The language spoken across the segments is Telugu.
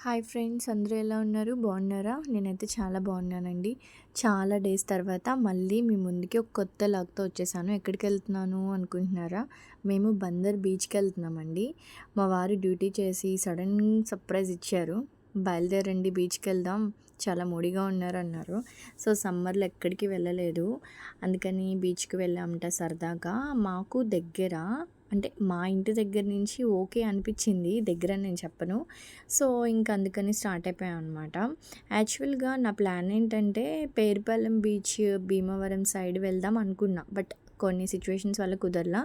హాయ్ ఫ్రెండ్స్, అందరూ ఎలా ఉన్నారు? బాగున్నారా? నేనైతే చాలా బాగున్నానండి. చాలా డేస్ తర్వాత మళ్ళీ మీ ముందుకి ఒక కొత్త లాగ్తో వచ్చేసాను. ఎక్కడికి వెళ్తున్నాను అనుకుంటున్నారా? మేము బందర్ బీచ్కి వెళ్తున్నామండి. మా వారు డ్యూటీ చేసి సడన్ సర్ప్రైజ్ ఇచ్చారు. బయలుదేరండి, బీచ్కి వెళ్దాం, చాలా మూడీగా ఉన్నారన్నారు. సో సమ్మర్లో ఎక్కడికి వెళ్ళలేదు, అందుకని బీచ్కి వెళ్ళామంట సరదాగా. మాకు దగ్గర, అంటే మా ఇంటి దగ్గర నుంచి ఓకే అనిపించింది, దగ్గర నేను చెప్పను. సో ఇంక అందుకని స్టార్ట్ అయిపోయాం అనమాట. యాక్చువల్గా నా ప్లాన్ ఏంటంటే పేరుపాలెం బీచ్, భీమవరం సైడ్ వెళ్దాం అనుకున్నా. బట్ కొన్ని సిచ్యువేషన్స్ వల్ల కుదరలా.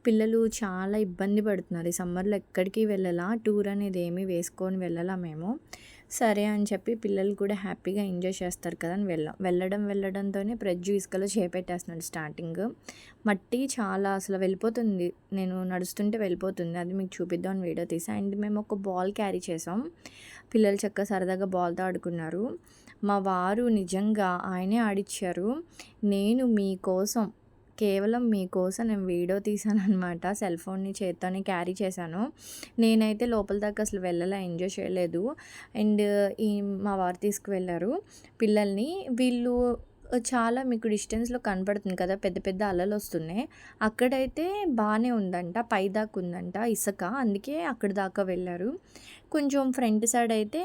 పిల్లలు చాలా ఇబ్బంది పడుతున్నారు. ఈ సమ్మర్లో ఎక్కడికి వెళ్ళాలా, టూర్ అనేది ఏమీ వేసుకొని వెళ్ళాలా మేము. సరే అని చెప్పి పిల్లలు కూడా హ్యాపీగా ఎంజాయ్ చేస్తారు కదా అని వెళ్ళడంతోనే ప్రజ్జు ఇసుకలో చేపెట్టేస్తున్నాడు స్టార్టింగ్. మట్టి చాలా అసలు వెళ్ళిపోతుంది, నేను నడుస్తుంటే వెళ్ళిపోతుంది. అది మీకు చూపిద్దామని వీడియో తీసా. అండ్ మేము ఒక బాల్ క్యారీ చేసాం. పిల్లలు చక్కగా సరదాగా బాల్తో ఆడుకున్నారు. మా వారు నిజంగా ఆయనే ఆడిచ్చారు. నేను మీకోసం, కేవలం మీకోసం నేను వీడియో తీసాననమాట. సెల్ ఫోన్ని చేత్తోనే క్యారీ చేశాను. నేనైతే లోపల దాకా అసలు వెళ్ళలే, ఎంజాయ్ చేయలేదు. అండ్ మా వారు తీసుకువెళ్ళారు పిల్లల్ని. వీళ్ళు చాలా మీకు డిస్టెన్స్లో కనపడుతుంది కదా, పెద్ద పెద్ద అలలు వస్తున్నాయి. అక్కడైతే బాగానే ఉందంట, పైదాకా ఉందంట ఇసుక, అందుకే అక్కడ దాకా వెళ్ళారు. కొంచెం ఫ్రంట్ సైడ్ అయితే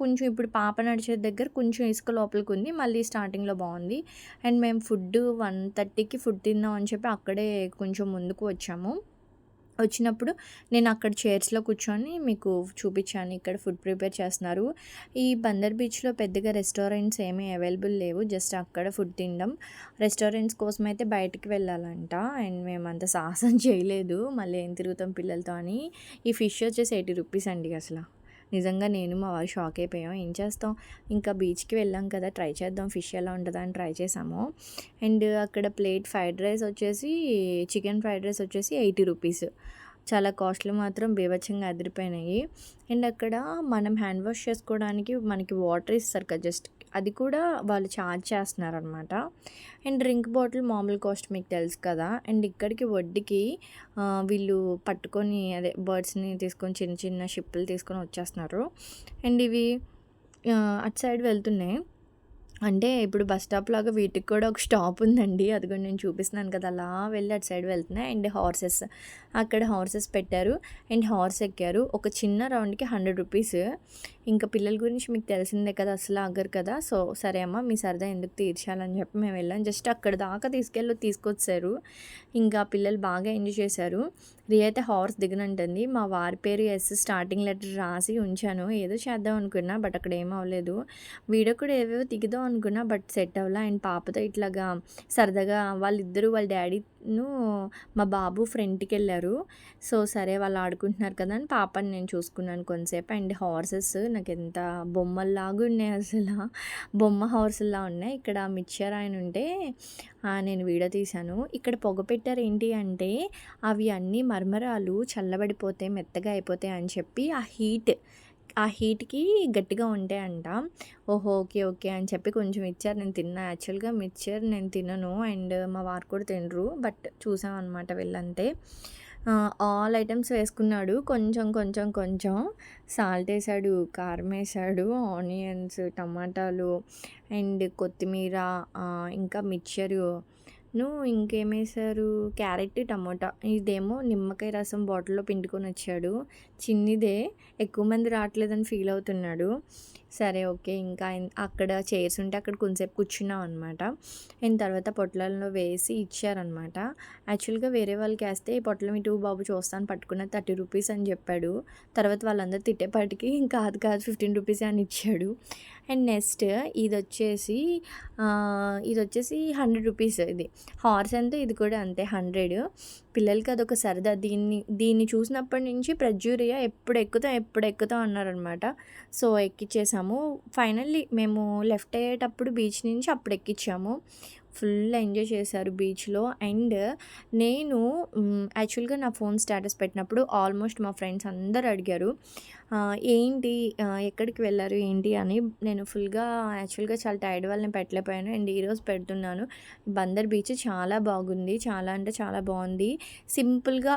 కొంచెం ఇప్పుడు పాప నడిచే దగ్గర కొంచెం ఇసుక లోపలికి ఉంది, మళ్ళీ స్టార్టింగ్లో బాగుంది. అండ్ మేము 1:30కి ఫుడ్ తిందాం అని చెప్పి అక్కడే కొంచెం ముందుకు వచ్చాము. వచ్చినప్పుడు నేను అక్కడ చైర్స్లో కూర్చొని మీకు చూపించాను, ఇక్కడ ఫుడ్ ప్రిపేర్ చేస్తున్నారు. ఈ బందర్ బీచ్లో పెద్దగా రెస్టారెంట్స్ ఏమీ అవైలబుల్ లేవు, జస్ట్ అక్కడ ఫుడ్ తినడం. రెస్టారెంట్స్ కోసం అయితే బయటికి వెళ్ళాలంట. అండ్ మేము అంత సాహసం చేయలేదు, మళ్ళీ ఏం తిరుగుతాం పిల్లలతో అని. ఈ ఫిష్ వచ్చేసి 80 రూపీస్ అండి. అసలు నిజంగా నేను మా వారు షాక్ అయిపోయాం. ఏం చేస్తాం, ఇంకా బీచ్కి వెళ్ళాం కదా, ట్రై చేద్దాం ఫిష్ ఎలా ఉంటుందా అని ట్రై చేసాము. అండ్ అక్కడ ప్లేట్ ఫ్రైడ్ రైస్ వచ్చేసి, చికెన్ ఫ్రైడ్ రైస్ వచ్చేసి 80 రూపీస్. చాలా కాస్ట్లు మాత్రం బీభత్సంగా అదిరిపోయినాయి. అండ్ అక్కడ మనం హ్యాండ్ వాష్ చేసుకోవడానికి మనకి వాటర్ ఇస్తారు కదా, జస్ట్ అది కూడా వాళ్ళు ఛార్జ్ చేస్తున్నారనమాట. అండ్ డ్రింక్ బాటిల్ మామూలు కాస్ట్ మీకు తెలుసు కదా. అండ్ ఇక్కడికి వడ్డీకి వీళ్ళు పట్టుకొని, అదే బర్డ్స్ని తీసుకొని, చిన్న చిన్న షిప్పులు తీసుకొని వచ్చేస్తున్నారు. అండ్ ఇవి అటు సైడ్ వెళ్తున్నాయి. అంటే ఇప్పుడు బస్ స్టాప్ లాగా వీటికి కూడా ఒక స్టాప్ ఉందండి. అది కూడా నేను చూపిస్తున్నాను కదా, అలా వెళ్ళి అటు సైడ్ వెళ్తున్నాయి. అండ్ హార్సెస్, అక్కడ హార్సెస్ పెట్టారు. అండ్ హార్స్ ఎక్కారు. ఒక చిన్న రౌండ్కి 100 రూపీస్. ఇంకా పిల్లల గురించి మీకు తెలిసిందే కదా, అసలు ఆగరు కదా. సో సరే అమ్మ, మీ సరదా ఎందుకు తీర్చాలని చెప్పి మేము వెళ్ళాం. జస్ట్ అక్కడ దాకా తీసుకొచ్చారు. ఇంకా పిల్లలు బాగా ఎంజాయ్ చేశారు. రియా అయితే హార్స్ దిగనంటుంది. మా వారి పేరు ఎస్ స్టార్టింగ్ లెటర్ రాసి ఉంచాను, ఏదో చేద్దాం అనుకున్నా, బట్ అక్కడ ఏం అవ్వలేదు. వీడియో కూడా ఏవేవో దిగుదాం అనుకున్నా, బట్ సెట్ అవ్వలా. అండ్ పాపతో ఇట్లాగా సరదాగా వాళ్ళిద్దరూ, వాళ్ళ డాడీను మా బాబు ఫ్రంట్కి వెళ్ళారు. సో సరే వాళ్ళు ఆడుకుంటున్నారు కదా అని పాపని నేను చూసుకున్నాను కొంతసేపు. అండ్ హార్సెస్ నాకు ఎంత బొమ్మల్లాగా ఉన్నాయి, అసలు బొమ్మ హార్సుల్లా ఉన్నాయి. ఇక్కడ మిక్చర్ ఆయన ఉంటే నేను వీడియో తీశాను. ఇక్కడ పొగ పెట్టారు ఏంటి అంటే, అవి అన్నీ మర్మరాలు చల్లబడిపోతాయి, మెత్తగా అయిపోతాయి అని చెప్పి ఆ హీట్కి గట్టిగా ఉంటాయంట. ఓహో, ఓకే ఓకే అని చెప్పి కొంచెం ఇచ్చారు, నేను తిన్నా. యాక్చువల్గా మిక్చర్ నేను తినను, అండ్ మా వారు కూడా తినరు, బట్ చూసామన్నమాట వెళ్ళంతే. ఆల్ ఐటమ్స్ వేసుకున్నాడు. కొంచెం కొంచెం కొంచెం సాల్ట్ వేసాడు, కారం వేసాడు, ఆనియన్స్, టమాటాలు అండ్ కొత్తిమీర, ఇంకా మిక్చరు ఇంకేమేశారు, క్యారెట్, టమోటా. ఇదేమో నిమ్మకాయ రసం బాటిల్లో పిండుకొని వచ్చాడు. చిన్నదే, ఎక్కువ మంది రావట్లేదని ఫీల్ అవుతున్నాడు. సరే ఓకే, ఇంకా అక్కడ చైర్స్ ఉంటే అక్కడ కొంచెంసేపు కూర్చున్నాం అనమాట. అండ్ తర్వాత పొట్లాలలో వేసి ఇచ్చారనమాట. యాక్చువల్గా వేరే వాళ్ళకి వేస్తే ఈ పొట్లం ఇటు బాబు చూస్తాను పట్టుకున్న 30 రూపీస్ అని చెప్పాడు. తర్వాత వాళ్ళందరూ తిట్టేపాటికి ఇంకా అది కాదు 15 రూపీస్ అని ఇచ్చాడు. అండ్ నెక్స్ట్ ఇది వచ్చేసి 100 రూపీస్. ఇది హార్స్ అంతే, ఇది కూడా అంతే 100. పిల్లలకి అదొక సరదా. దీన్ని చూసినప్పటి నుంచి ప్రజ్యూరియా ఎప్పుడు ఎక్కుతాం అన్నారనమాట. సో ఎక్కిచ్చేసాము. ఫైనల్లీ మేము లెఫ్ట్ అయ్యేటప్పుడు బీచ్ నుంచి అప్పుడు ఎక్కించాము. ఫుల్ ఎంజాయ్ చేశారు బీచ్‌లో. అండ్ నేను యాక్చువల్‌గా నా ఫోన్ స్టేటస్ పెట్టినప్పుడు ఆల్మోస్ట్ మా ఫ్రెండ్స్ అందరూ అడిగారు. ఏంటి ఎక్కడికి వెళ్లారు ఏంటి అని. నేను ఫుల్‌గా యాక్చువల్‌గా చాలా టైర్డ్ వల్ల నేను పెట్టలేకపోయాను. అండ్ ఈరోజు పెడుతున్నాను. బందర్ బీచ్ చాలా బాగుంది. చాలా అంటే చాలా బావుంది. సింపుల్‌గా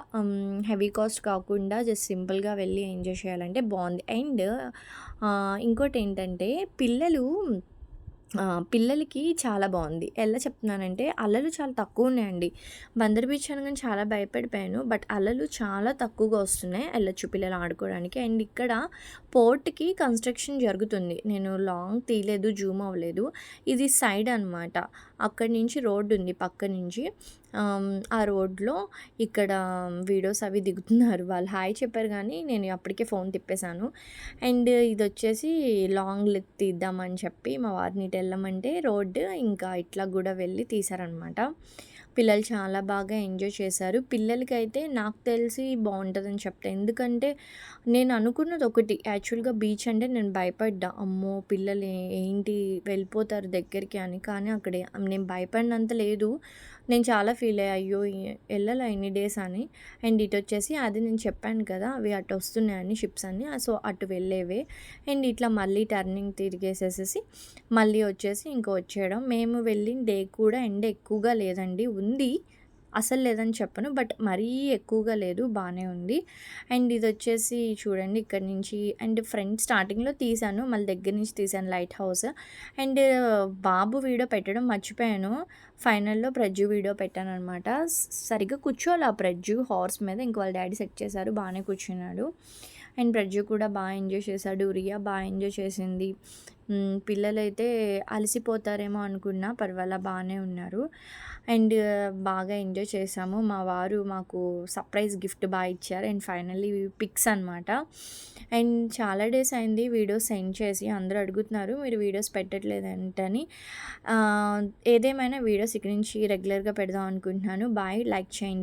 హెవీ కాస్ట్ కాకుండా జస్ట్ సింపుల్‌గా వెళ్ళి ఎంజాయ్ చేయాలంటే బావుంది. అండ్ ఇంకోటేంటంటే పిల్లలకి చాలా బావుంది. ఎలా చెప్తున్నానంటే అలలు చాలా తక్కువున్నాయండి. బందర్ బీచ్ అనగానే చాలా భయపడిపోయాను. బట్ అలలు చాలా తక్కువగా వస్తున్నాయి. ఎళ్ళొచ్చు పిల్లలు ఆడుకోవడానికి. అండ్ ఇక్కడ పోర్ట్‌కి కన్‌స్ట్రక్షన్ జరుగుతుంది. నేను లాంగ్ తీయలేదు, జూమ్ అవ్వలేదు. ఇది సైడ్ అనమాట. అక్కడి నుంచి రోడ్డుంది పక్క నుంచి. ఆ రోడ్‌లో ఇక్కడ వీడియోస్ అవి దిగుతున్నారు. వాళ్ళు హాయ్ చెప్పారు గానీ, నేను అప్పటికే ఫోన్ తిప్పేసాను. అండ్ ఇదొచ్చేసి లాంగ్ తీద్దామని చెప్పి మా వారిని ఇటు వెళ్ళమంటే రోడ్డు ఇంకా ఇట్లా కూడా వెళ్ళి తీశారనమాట. పిల్లలు చాలా బాగా ఎంజాయ్ చేశారు. పిల్లలకైతే నాకు తెలిసి బావుంటదని చెప్తా. ఎందుకంటే నేను అనుకున్నది ఒకటి యాక్చువల్‌గా బీచ్ అంటే నేను భయపడ్డా. అమ్మో! పిల్లలు ఏంటి వెళ్ళిపోతారు దగ్గరికి అని. కానీ అక్కడ నేను భయపడినంత లేదు. నేను చాలా ఫీల్ అయ్యా. అయ్యో! ఎళ్ళాలా ఇన్ని డేస్ అని. అండ్ ఇటొచ్చేసి అది నేను చెప్పాను కదా! అవి అటు వస్తున్నాయని షిప్స్ అని. సో, అటు వెళ్ళేవే. అండ్ ఇట్లా మళ్ళీ టర్నింగ్ తిరిగేసేసేసి మళ్ళీ వచ్చేసి ఇంక వచ్చేయడం. మేము వెళ్ళిన డే కూడా ఎండ ఎక్కువగా లేదండి. ఉంది. అసలు లేదని చెప్పను. బట్ మరీ ఎక్కువగా లేదు. బానే ఉంది. అండ్ ఇదొచ్చేసి చూడండి ఇక్కడి నుంచి అండ్ ఫ్రంట్ స్టార్టింగ్‌లో తీశాను. మళ్ళీ దగ్గర నుంచి తీశాను light house. And Babu video పెట్టడం మర్చిపోయాను. ఫైనల్‌లో ప్రజ్జు వీడియో పెట్టాననమాట. సరిగ్గా కూర్చోలే ఆ ప్రజ్జు హార్స్ మీద. ఇంక వాళ్ళ డ్యాడీ సెట్ చేశారు. బానే కూర్చున్నాడు. అండ్ ప్రజ్జు కూడా ఎంజాయ్ చేశాడు. రియా ఎంజాయ్ చేసింది. పిల్లలైతే అలసిపోతారేమో అనుకున్నా పర్వాలా బానే ఉన్నారు. అండ్ బాగా ఎంజాయ్ చేశాము. మా వారు మాకు సర్ప్రైజ్ గిఫ్ట్ ఇచ్చారు. అండ్ ఫైనల్లీ పిక్స్ అనమాట. అండ్ చాలా డేస్ అయింది వీడియోస్ సెండ్ చేసి. అందరూ అడుగుతున్నారు మీరు వీడియోస్ పెట్టట్లేదేంటని. ఏదేమైనా వీడియోస్ ఇక నుంచి రెగ్యులర్‌గా పెడదాం అనుకుంటున్నాను. బాయ్. లైక్ చేయండి.